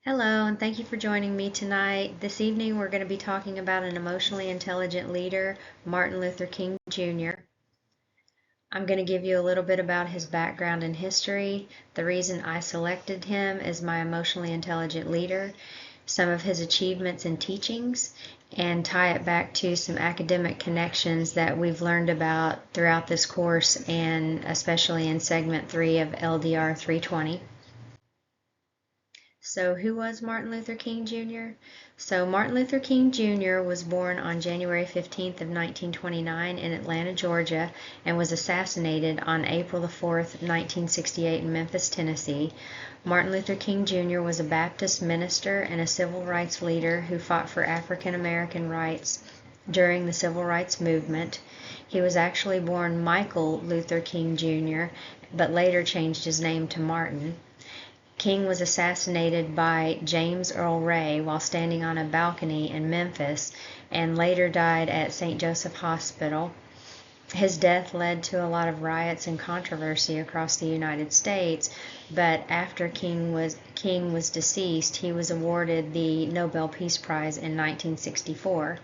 Hello, and thank you for joining me tonight. This evening, we're going to be talking about an emotionally intelligent leader, Martin Luther King Jr. I'm going to give you a little bit about his background and history, the reason I selected him as my emotionally intelligent leader, some of his achievements and teachings, and tie it back to some academic connections that we've learned about throughout this course, and especially in segment 3 of LDR 320. So, who was Martin Luther King Jr.? So, Martin Luther King Jr. was born on January 15th of 1929 in Atlanta, Georgia, and was assassinated on April the 4th, 1968 in Memphis, Tennessee. Martin Luther King Jr. was a Baptist minister and a civil rights leader who fought for African American rights during the civil rights movement. He was actually born Michael Luther King Jr., but later changed his name to Martin. King was assassinated by James Earl Ray while standing on a balcony in Memphis and later died at St. Joseph Hospital. His death led to a lot of riots and controversy across the United States, but after King was deceased, he was awarded the Nobel Peace Prize in 1964.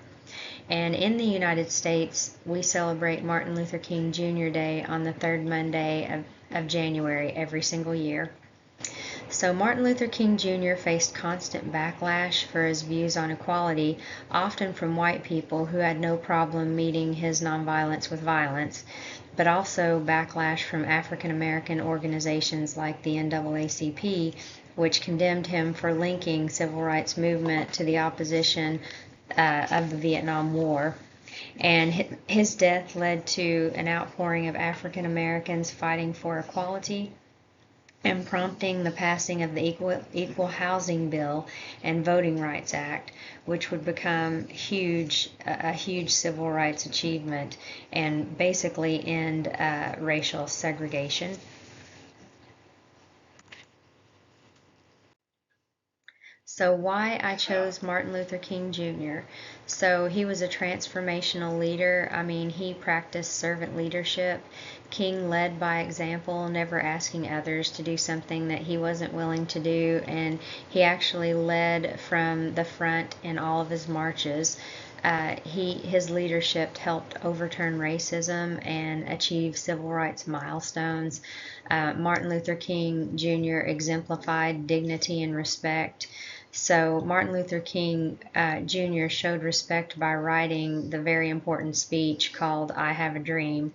And in the United States, we celebrate Martin Luther King Jr. Day on the third Monday of January every single year. So Martin Luther King Jr. faced constant backlash for his views on equality, often from white people who had no problem meeting his nonviolence with violence, but also backlash from African American organizations like the NAACP, which condemned him for linking civil rights movement to the opposition of the Vietnam War. And his death led to an outpouring of African Americans fighting for equality and prompting the passing of the Equal Housing Bill and Voting Rights Act, which would become a huge civil rights achievement and basically end racial segregation. So why I chose Martin Luther King Jr. So he was a transformational leader. I mean, he practiced servant leadership. King led by example, never asking others to do something that he wasn't willing to do, and he actually led from the front in all of his marches. His leadership helped overturn racism and achieve civil rights milestones. Martin Luther King Jr. exemplified dignity and respect. So Martin Luther King Jr. showed respect by writing the very important speech called "I Have a Dream."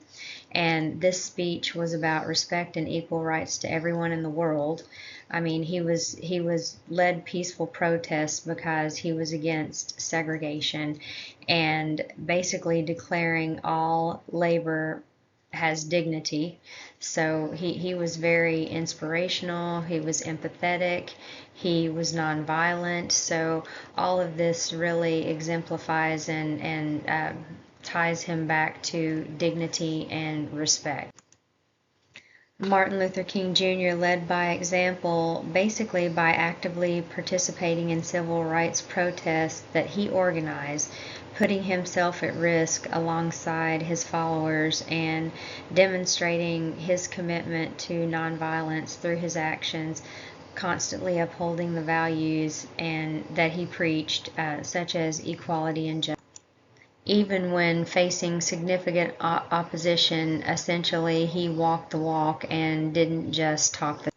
And this speech was about respect and equal rights to everyone in the world. I mean, he was led peaceful protests because he was against segregation and basically declaring all labor has dignity. So he was very inspirational, he was empathetic, he was nonviolent. So all of this really exemplifies and ties him back to dignity and respect. Martin Luther King Jr. led by example basically by actively participating in civil rights protests that he organized, putting himself at risk alongside his followers and demonstrating his commitment to nonviolence through his actions, constantly upholding the values and that he preached, such as equality and justice. Even when facing significant opposition, essentially he walked the walk and didn't just talk the.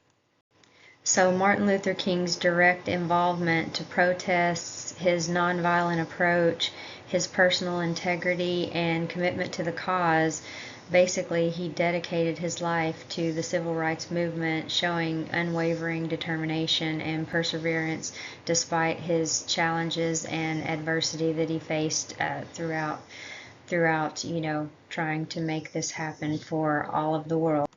So Martin Luther King's direct involvement to protests, his nonviolent approach, his personal integrity, and commitment to the cause, basically he dedicated his life to the civil rights movement, showing unwavering determination and perseverance despite his challenges and adversity that he faced throughout, trying to make this happen for all of the world.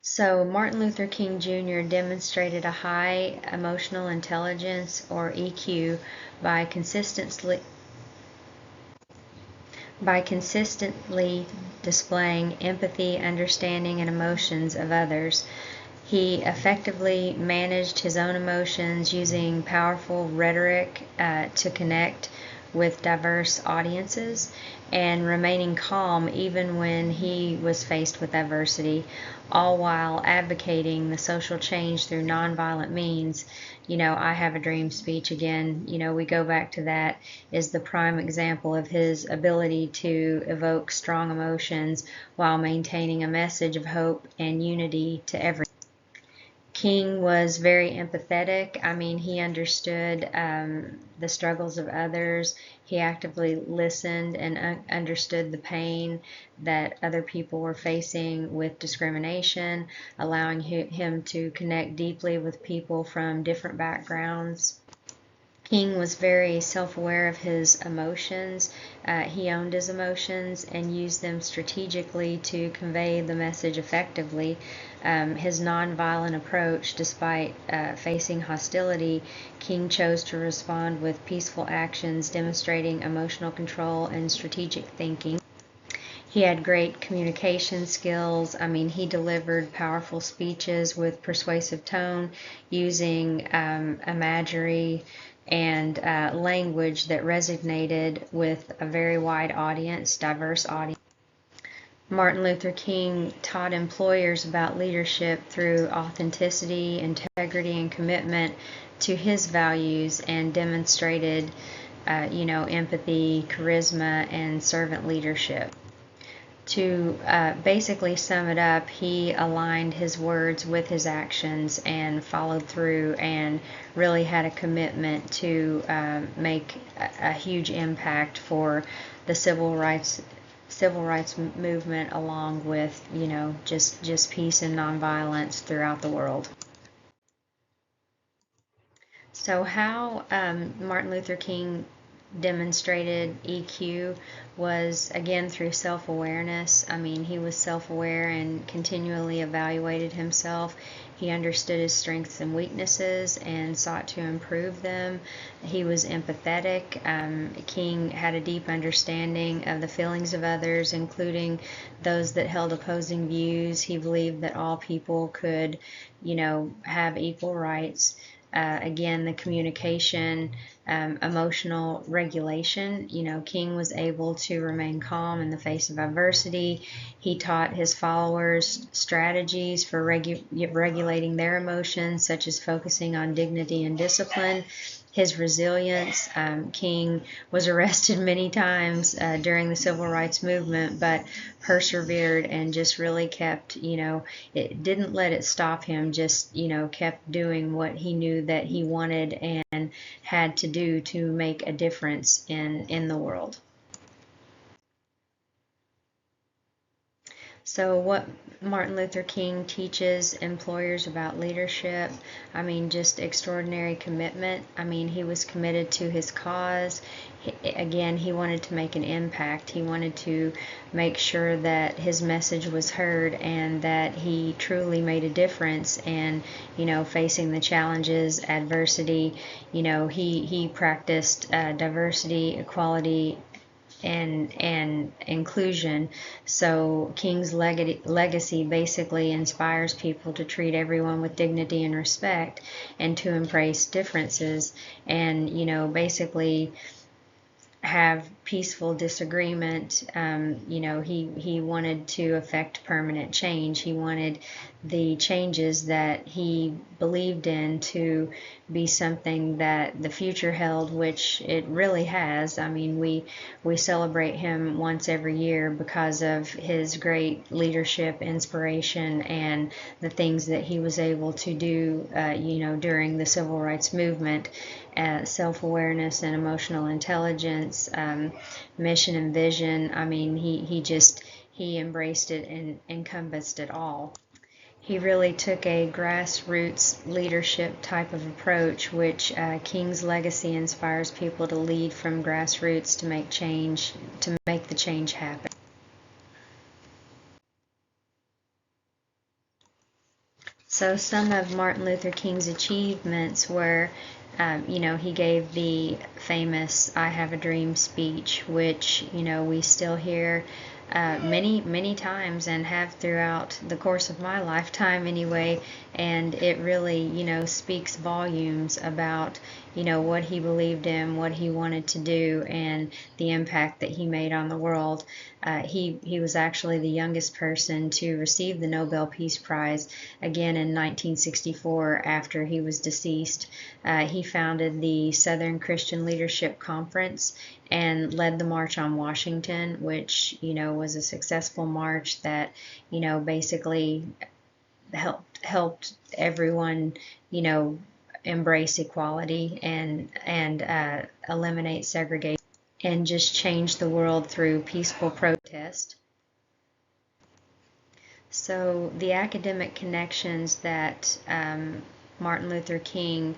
So Martin Luther King Jr. demonstrated a high emotional intelligence, or EQ, by consistently displaying empathy, understanding, and emotions of others. He effectively managed his own emotions using powerful rhetoric to connect with diverse audiences and remaining calm even when he was faced with adversity, all while advocating the social change through nonviolent means. I Have a Dream speech, again, we go back to that, is the prime example of his ability to evoke strong emotions while maintaining a message of hope and unity to everyone. King was very empathetic. He understood the struggles of others. He actively listened and understood the pain that other people were facing with discrimination, allowing him to connect deeply with people from different backgrounds. King was very self-aware of his emotions. He owned his emotions and used them strategically to convey the message effectively. His nonviolent approach, despite facing hostility, King chose to respond with peaceful actions, demonstrating emotional control and strategic thinking. He had great communication skills. He delivered powerful speeches with persuasive tone, using imagery and language that resonated with a very wide audience, diverse audience. Martin Luther King taught employers about leadership through authenticity, integrity, and commitment to his values, and demonstrated, empathy, charisma, and servant leadership. To basically sum it up, he aligned his words with his actions and followed through and really had a commitment to make a huge impact for the civil rights movement, along with just peace and nonviolence throughout the world. So how Martin Luther King demonstrated EQ was, again, through self-awareness. He was self-aware and continually evaluated himself. He understood his strengths and weaknesses and sought to improve them. He was empathetic. King had a deep understanding of the feelings of others, including those that held opposing views. He believed that all people could, have equal rights. Again, the communication, emotional regulation. King was able to remain calm in the face of adversity. He taught his followers strategies for regulating their emotions, such as focusing on dignity and discipline. His resilience. King was arrested many times during the civil rights movement, but persevered and just really kept, it didn't let it stop him, just, kept doing what he knew that he wanted and had to do to make a difference in the world. So what Martin Luther King teaches employers about leadership, just extraordinary commitment. He was committed to his cause. Again, he wanted to make an impact. He wanted to make sure that his message was heard and that he truly made a difference. And, facing the challenges, adversity, he practiced diversity, equality, and inclusion. So King's legacy basically inspires people to treat everyone with dignity and respect, and to embrace differences, and basically have peaceful disagreement. He wanted to affect permanent change. He wanted the changes that he believed in to be something that the future held, which it really has. We celebrate him once every year because of his great leadership, inspiration, and the things that he was able to do, during the civil rights movement. Self-awareness and emotional intelligence, mission and vision. He embraced it and encompassed it all. He really took a grassroots leadership type of approach, which King's legacy inspires people to lead from grassroots to make change, to make the change happen. So some of Martin Luther King's achievements were, he gave the famous "I Have a Dream" speech, which, we still hear many times, and have throughout the course of my lifetime anyway. And it really, speaks volumes about, what he believed in, what he wanted to do, and the impact that he made on the world. He was actually the youngest person to receive the Nobel Peace Prize, again in 1964, after he was deceased. He founded the Southern Christian Leadership Conference and led the March on Washington, which, was a successful march that, basically helped everyone, embrace equality and eliminate segregation, and just change the world through peaceful protest. So the academic connections that Martin Luther King,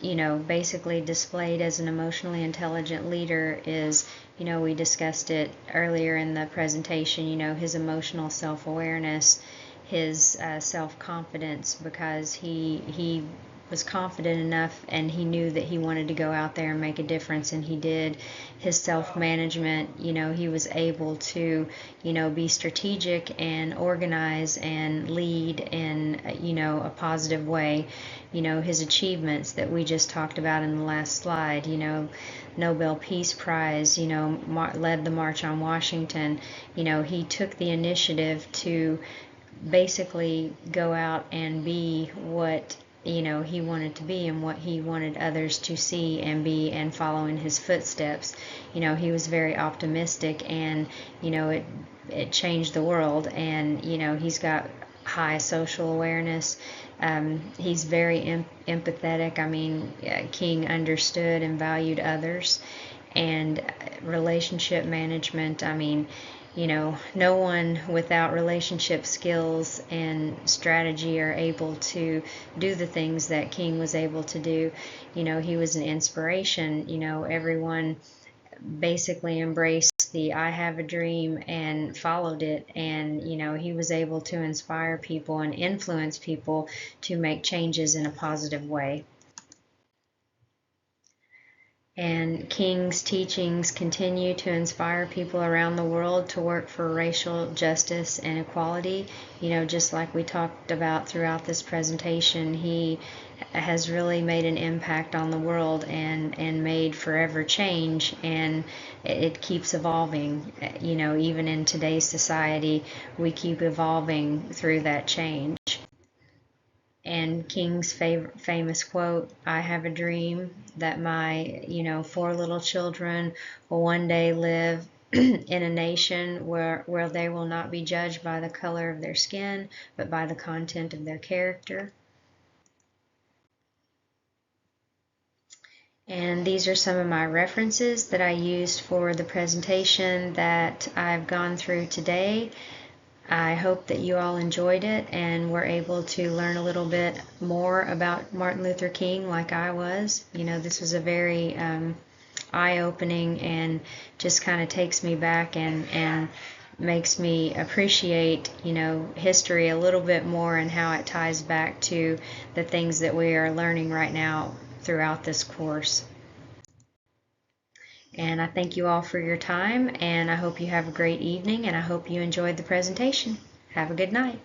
basically displayed as an emotionally intelligent leader is, we discussed it earlier in the presentation, his emotional self-awareness, his self-confidence, because he was confident enough and he knew that he wanted to go out there and make a difference, and he did. His self-management, he was able to, be strategic and organize and lead in, a positive way. His achievements that we just talked about in the last slide, Nobel Peace Prize, led the March on Washington. He took the initiative to basically go out and be what he wanted to be, and what he wanted others to see and be and follow in his footsteps. He was very optimistic, and it changed the world. And he's got high social awareness. He's very empathetic. I mean, King understood and valued others. And relationship management, I mean, no one without relationship skills and strategy are able to do the things that King was able to do. He was an inspiration. Everyone basically embraced the "I have a dream" and followed it. And, he was able to inspire people and influence people to make changes in a positive way. And King's teachings continue to inspire people around the world to work for racial justice and equality. Just like we talked about throughout this presentation, he has really made an impact on the world and made forever change, and it keeps evolving. Even in today's society, we keep evolving through that change. And King's famous quote, "I have a dream that my, 4 little children will one day live in a nation where they will not be judged by the color of their skin, but by the content of their character." And these are some of my references that I used for the presentation that I've gone through today. I hope that you all enjoyed it and were able to learn a little bit more about Martin Luther King like I was. This was a very eye-opening, and just kind of takes me back and makes me appreciate, history a little bit more, and how it ties back to the things that we are learning right now throughout this course. And I thank you all for your time, and I hope you have a great evening, and I hope you enjoyed the presentation. Have a good night.